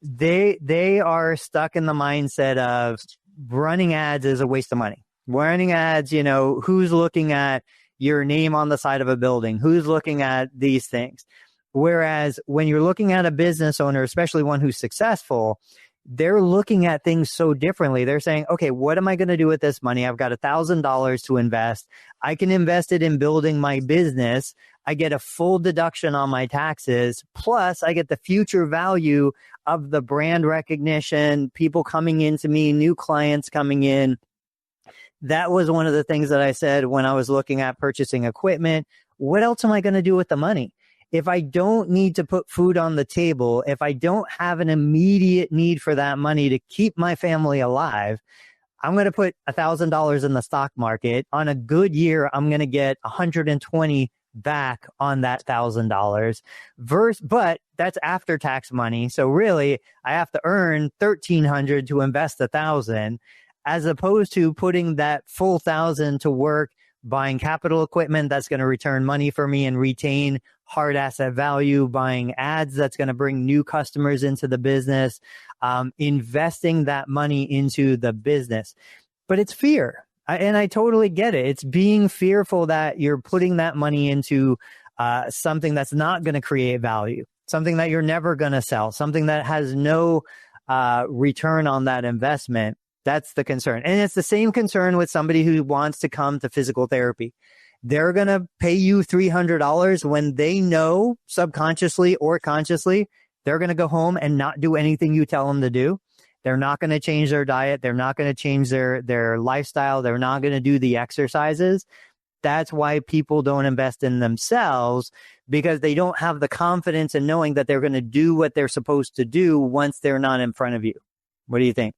Speaker 1: they are stuck in the mindset of running ads is a waste of money. Running ads, who's looking at your name on the side of a building? Who's looking at these things? Whereas when you're looking at a business owner, especially one who's successful, they're looking at things so differently. They're saying, okay, what am I going to do with this money? I've got $1,000 to invest. I can invest it in building my business. I get a full deduction on my taxes. Plus, I get the future value of the brand recognition, people coming into me, new clients coming in. That was one of the things that I said when I was looking at purchasing equipment. What else am I going to do with the money? If I don't need to put food on the table, if I don't have an immediate need for that money to keep my family alive, I'm going to put $1,000 in the stock market. On a good year, I'm going to get 120 back on that $1,000 but that's after tax money. So really I have to earn $1,300 to invest $1,000, as opposed to putting that full $1,000 to work buying capital equipment that's going to return money for me and retain hard asset value, buying ads that's going to bring new customers into the business, investing that money into the business. But it's fear. And I totally get it. It's being fearful that you're putting that money into something that's not going to create value, something that you're never going to sell, something that has no return on that investment. That's the concern. And it's the same concern with somebody who wants to come to physical therapy. They're going to pay you $300 when they know subconsciously or consciously they're going to go home and not do anything you tell them to do. They're not going to change their diet. They're not going to change their lifestyle. They're not going to do the exercises. That's why people don't invest in themselves, because they don't have the confidence in knowing that they're going to do what they're supposed to do once they're not in front of you. What do you think?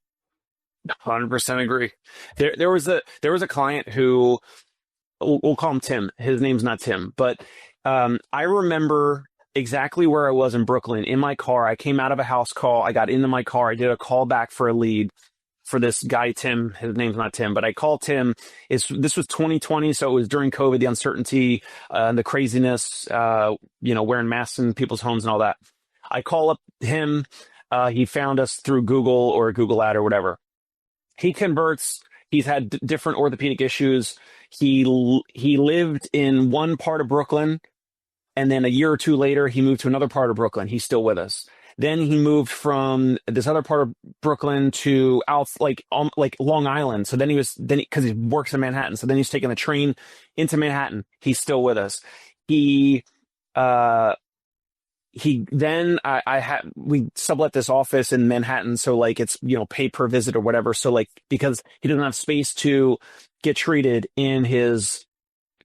Speaker 2: 100% agree. There was a client who, we'll call him Tim. His name's not Tim, but I remember exactly where I was in Brooklyn in my car. I came out of a house call. I got into my car. I did a call back for a lead for this guy, Tim. His name's not Tim, but I called Tim. This was 2020. So it was during COVID, the uncertainty, and the craziness, wearing masks in people's homes and all that. I call up him. He found us through Google or a Google ad or whatever. He converts. He's had different orthopedic issues. He lived in one part of Brooklyn, and then a year or two later, he moved to another part of Brooklyn. He's still with us. Then he moved from this other part of Brooklyn to like Long Island. So then because he works in Manhattan. So then he's taking the train into Manhattan. He's still with us. We sublet this office in Manhattan. So like it's, pay per visit or whatever. So like, because he doesn't have space to get treated in his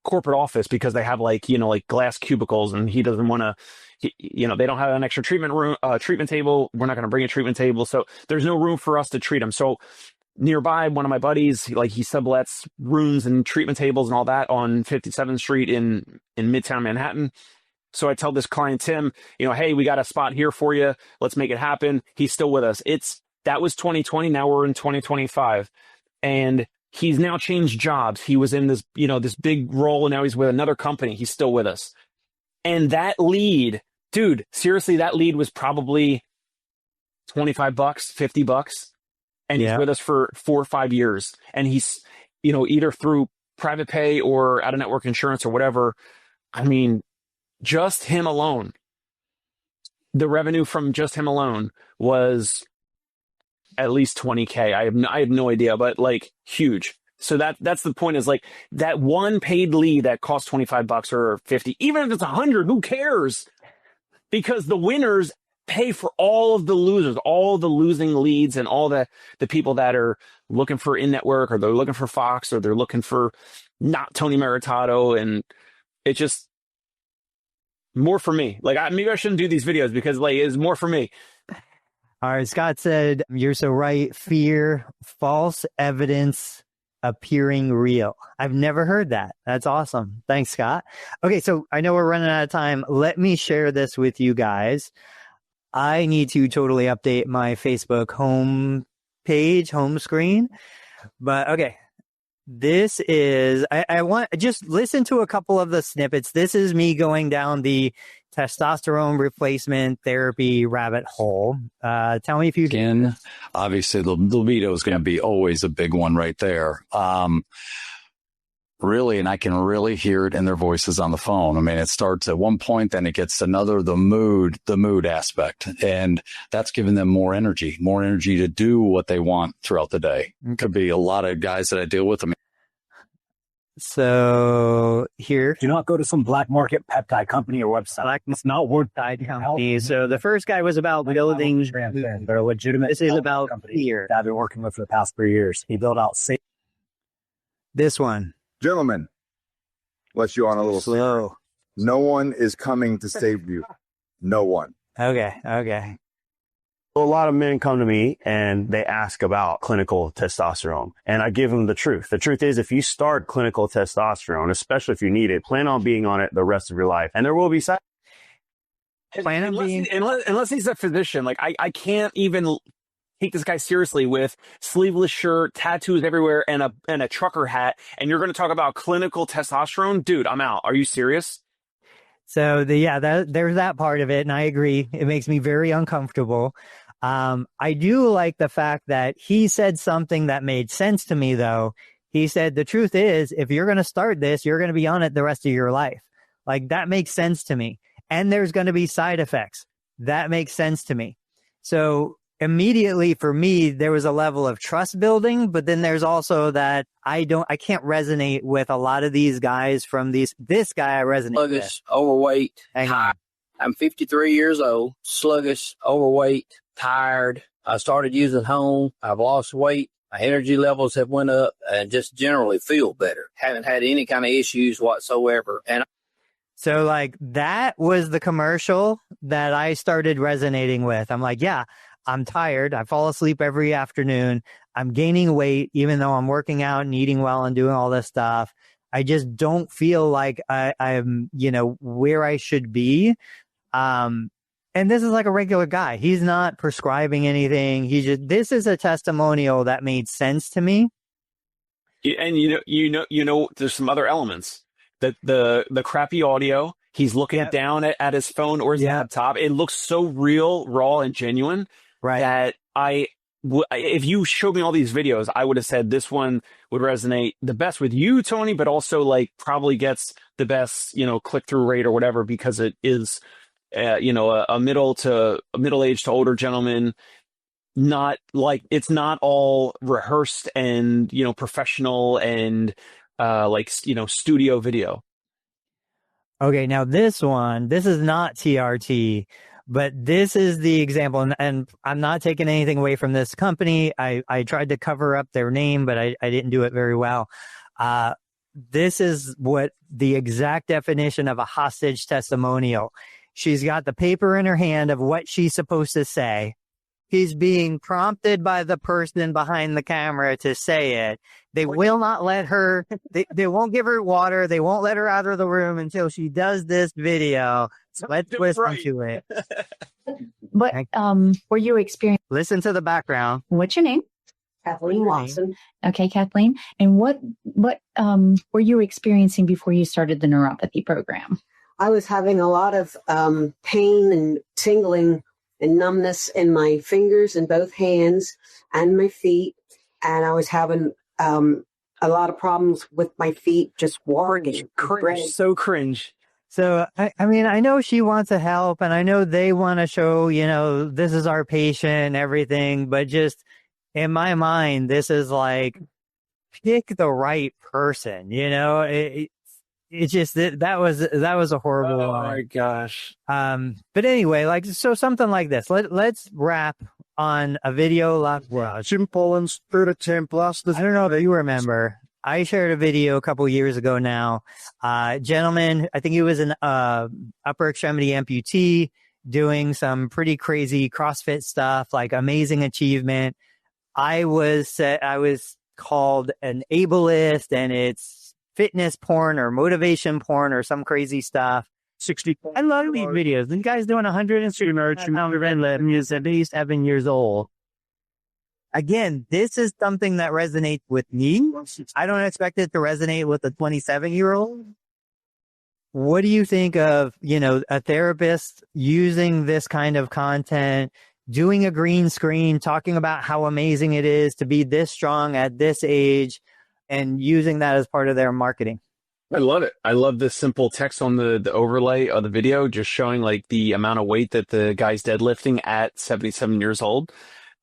Speaker 2: corporate office because they have like glass cubicles, and he doesn't want to, they don't have an extra treatment table. We're not going to bring a treatment table. So there's no room for us to treat him. So nearby, one of my buddies, he sublets rooms and treatment tables and all that on 57th Street in Midtown Manhattan. So I tell this client, Tim, hey, we got a spot here for you. Let's make it happen. He's still with us. That was 2020. Now we're in 2025. And he's now changed jobs. He was in this, this big role, and now he's with another company. He's still with us. And that lead, dude, seriously, that lead was probably $25, $50. And he's with us for 4 or 5 years. And he's, either through private pay or out of network insurance or whatever. I mean, just him alone, the revenue from just him alone was at least 20K. I have no idea, but like huge. So that's the point, is like that one paid lead that costs $25 or 50, even if it's 100, who cares? Because the winners pay for all of the losers, all the losing leads, and all the people that are looking for in-network, or they're looking for Fox, or they're looking for not Tony Maritato. And it just more for me. Like maybe I shouldn't do these videos because like it's more for me.
Speaker 1: All right. Scott said, you're so right. Fear, false evidence appearing real. I've never heard that. That's awesome. Thanks, Scott. Okay. So I know we're running out of time. Let me share this with you guys. I need to totally update my Facebook home screen, but okay. This is, I want, just listen to a couple of the snippets. This is me going down the testosterone replacement therapy rabbit hole. Tell me if you
Speaker 5: can. Obviously, the libido is going to be always a big one right there. Really, and I can really hear it in their voices on the phone. I mean, it starts at one point, then it gets another, the mood aspect. And that's giving them more energy to do what they want throughout the day. It could be a lot of guys that I deal with. I mean,
Speaker 1: so here,
Speaker 6: do not go to some black market peptide company or website. It's not worth peptide company.
Speaker 1: So the first guy was about building.
Speaker 6: They're legitimate.
Speaker 1: This is about
Speaker 6: fear that I've been working with for the past 3 years. He built out safe.
Speaker 1: This one.
Speaker 7: Gentlemen, let you on a little
Speaker 1: slow.
Speaker 7: No one is coming to save you. No one.
Speaker 1: Okay.
Speaker 8: A lot of men come to me and they ask about clinical testosterone, and I give them the truth. The truth is, if you start clinical testosterone, especially if you need it, plan on being on it the rest of your life, and there will be side.
Speaker 2: Unless he's a physician, like I can't even take this guy seriously with sleeveless shirt, tattoos everywhere, and a trucker hat, and you're going to talk about clinical testosterone? Dude, I'm out. Are you serious?
Speaker 1: So there's that part of it, and I agree. It makes me very uncomfortable. I do like the fact that he said something that made sense to me, though. He said, the truth is, if you're going to start this, you're going to be on it the rest of your life. Like, that makes sense to me. And there's going to be side effects. That makes sense to me. So immediately for me, there was a level of trust building, but then there's also that I can't resonate with a lot of these guys from this guy I resonate
Speaker 9: sluggish,
Speaker 1: with.
Speaker 9: Overweight, tired. I'm 53 years old, sluggish, overweight, tired. I started using home. I've lost weight. My energy levels have went up and just generally feel better. Haven't had any kind of issues whatsoever. And
Speaker 1: so like that was the commercial that I started resonating with. I'm like, yeah, I'm tired. I fall asleep every afternoon. I'm gaining weight, even though I'm working out and eating well and doing all this stuff. I just don't feel like I'm, where I should be. And this is like a regular guy. He's not prescribing anything. This is a testimonial that made sense to me.
Speaker 2: And there's some other elements. The crappy audio. He's looking down at his phone or his laptop. It looks so real, raw, and genuine.
Speaker 1: Right.
Speaker 2: That if you showed me all these videos, I would have said this one would resonate the best with you, Tony, but also like probably gets the best, click-through rate or whatever, because it is, a middle-aged to older gentleman. Not like, it's not all rehearsed and, professional and, studio video.
Speaker 1: Okay, now this is not TRT, but this is the example, and I'm not taking anything away from this company. I tried to cover up their name, but I didn't do it very well. This is what the exact definition of a hostage testimonial. She's got the paper in her hand of what she's supposed to say. He's being prompted by the person behind the camera to say it. They will not let her, they won't give her water. They won't let her out of the room until she does this video. So let's listen to it.
Speaker 10: What were you experiencing?
Speaker 1: Listen to the background.
Speaker 10: What's your name?
Speaker 3: Kathleen Watson.
Speaker 10: Okay, Kathleen. And what were you experiencing before you started the neuropathy program?
Speaker 11: I was having a lot of pain and tingling and numbness in my fingers and both hands and my feet. And I was having a lot of problems with my feet just walking.
Speaker 2: So cringe.
Speaker 1: So, I mean, I know she wants to help, and I know they want to show, this is our patient and everything, but just in my mind, this is like, pick the right person, It's just that was a horrible one.
Speaker 2: Oh my gosh.
Speaker 1: But anyway, so something like this. Let's wrap on a video like
Speaker 6: simple and spirit plus.
Speaker 1: I don't know if you remember. I shared a video a couple years ago now. Gentleman, I think he was an upper extremity amputee doing some pretty crazy CrossFit stuff, like amazing achievement. I was called an ableist, and it's fitness porn or motivation porn or some crazy stuff.
Speaker 6: 60.
Speaker 1: I love these videos. These guys doing 160 years, 7 years old. Again, this is something that resonates with me. I don't expect it to resonate with a 27-year-old. what do you think of, a therapist using this kind of content, doing a green screen, talking about how amazing it is to be this strong at this age, and using that as part of their marketing?
Speaker 2: I love it. I love the simple text on the overlay of the video, just showing like the amount of weight that the guy's deadlifting at 77 years old.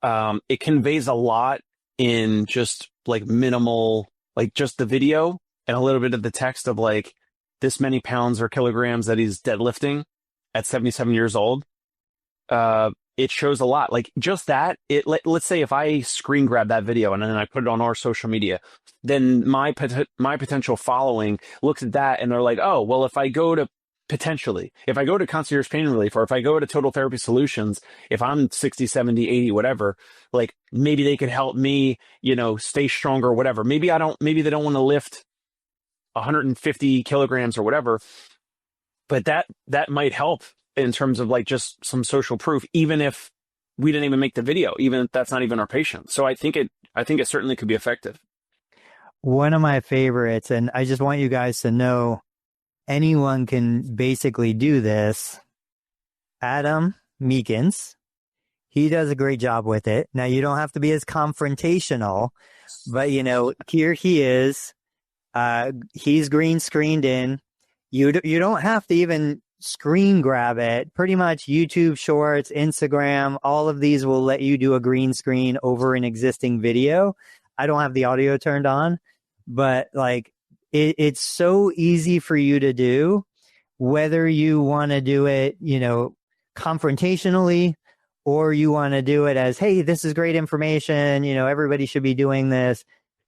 Speaker 2: It conveys a lot in just like minimal, like just the video and a little bit of the text of like this many pounds or kilograms that he's deadlifting at 77 years old. It shows a lot. Like just that, let's say if I screen grab that video and then I put it on our social media, then my potential following looks at that and they're like, oh, well, if I go to Concierge Pain Relief, or if I go to Total Therapy Solutions, if I'm 60, 70, 80, whatever, like maybe they could help me, stay stronger or whatever. Maybe they don't want to lift 150 kilograms or whatever, but that might help in terms of like just some social proof, even if we didn't even make the video, even if that's not even our patient. So I think it certainly could be effective.
Speaker 1: One of my favorites, and I just want you guys to know, anyone can basically do this. Adam Meekins, he does a great job with it. Now, you don't have to be as confrontational, but here he is. He's green screened in. You don't have to even screen grab it. Pretty much YouTube Shorts, Instagram, all of these will let you do a green screen over an existing video. I don't have the audio turned on, but like it's so easy for you to do, whether you want to do it, confrontationally, or you want to do it as, hey, this is great information. Everybody should be doing this.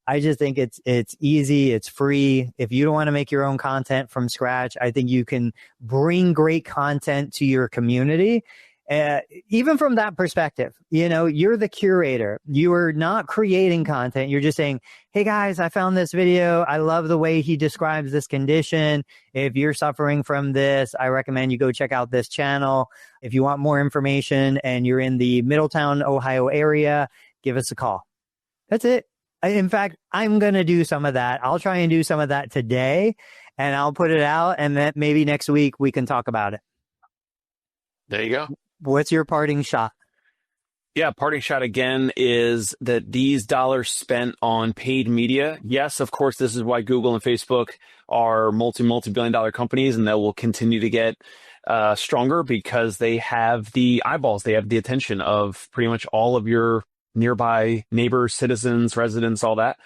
Speaker 1: I just think it's easy. It's free. If you don't want to make your own content from scratch, I think you can bring great content to your community. Even from that perspective, you're the curator. You are not creating content. You're just saying, hey guys, I found this video. I love the way he describes this condition. If you're suffering from this, I recommend you go check out this channel. If you want more information and you're in the Middletown, Ohio area, give us a call. That's it. In fact, I'm going to do some of that. I'll try and do some of that today, and I'll put it out, and then maybe next week we can talk about it.
Speaker 2: There you go.
Speaker 1: What's your parting shot?
Speaker 2: Yeah, parting shot again is that these dollars spent on paid media. Yes, of course, this is why Google and Facebook are multi-billion dollar companies, and they will continue to get stronger because they have the eyeballs. They have the attention of pretty much all of your nearby neighbors, citizens, residents, all that.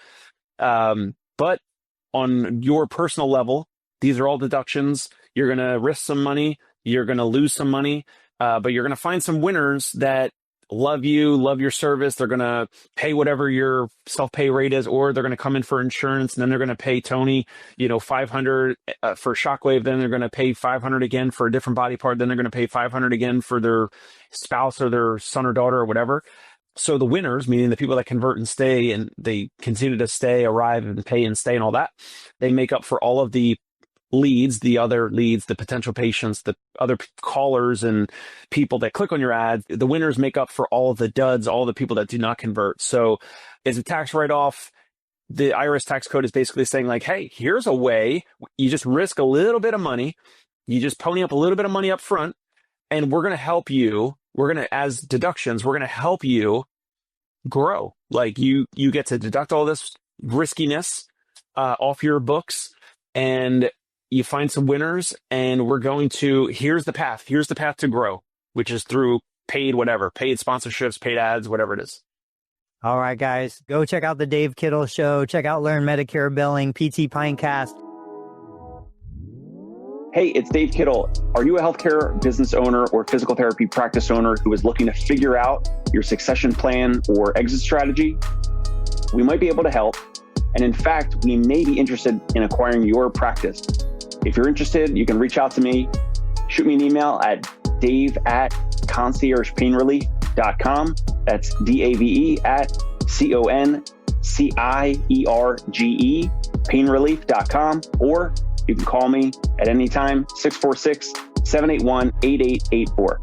Speaker 2: But on your personal level, these are all deductions. You're going to risk some money. You're going to lose some money. But you're going to find some winners that love you, love your service. They're going to pay whatever your self-pay rate is, or they're going to come in for insurance, and then they're going to pay Tony, $500 for Shockwave. Then they're going to pay $500 again for a different body part. Then they're going to pay $500 again for their spouse or their son or daughter or whatever. So the winners, meaning the people that convert and stay, and they continue to stay, arrive and pay and stay and all that, they make up for all of the leads, the other leads, the potential patients, the other callers and people that click on your ad. The winners make up for all of the duds, all the people that do not convert. So as a tax write-off, the IRS tax code is basically saying like, hey, here's a way. You just risk a little bit of money. You just pony up a little bit of money up front, and we're going to help you. We're going to, as deductions, we're going to help you grow. Like you get to deduct all this riskiness off your books, and you find some winners, and here's the path to grow, which is through paid sponsorships, paid ads, whatever it is.
Speaker 1: All right, guys, go check out the Dave Kittle Show. Check out Learn Medicare Billing, PT Pintcast.
Speaker 12: Hey, it's Dave Kittle. Are you a healthcare business owner or physical therapy practice owner who is looking to figure out your succession plan or exit strategy? We might be able to help. And in fact, we may be interested in acquiring your practice. If you're interested, you can reach out to me. Shoot me an email at dave@conciergepainrelief.com. That's DAVE@CONCIERGE painrelief.com. Or you can call me at any time, 646-781-8884.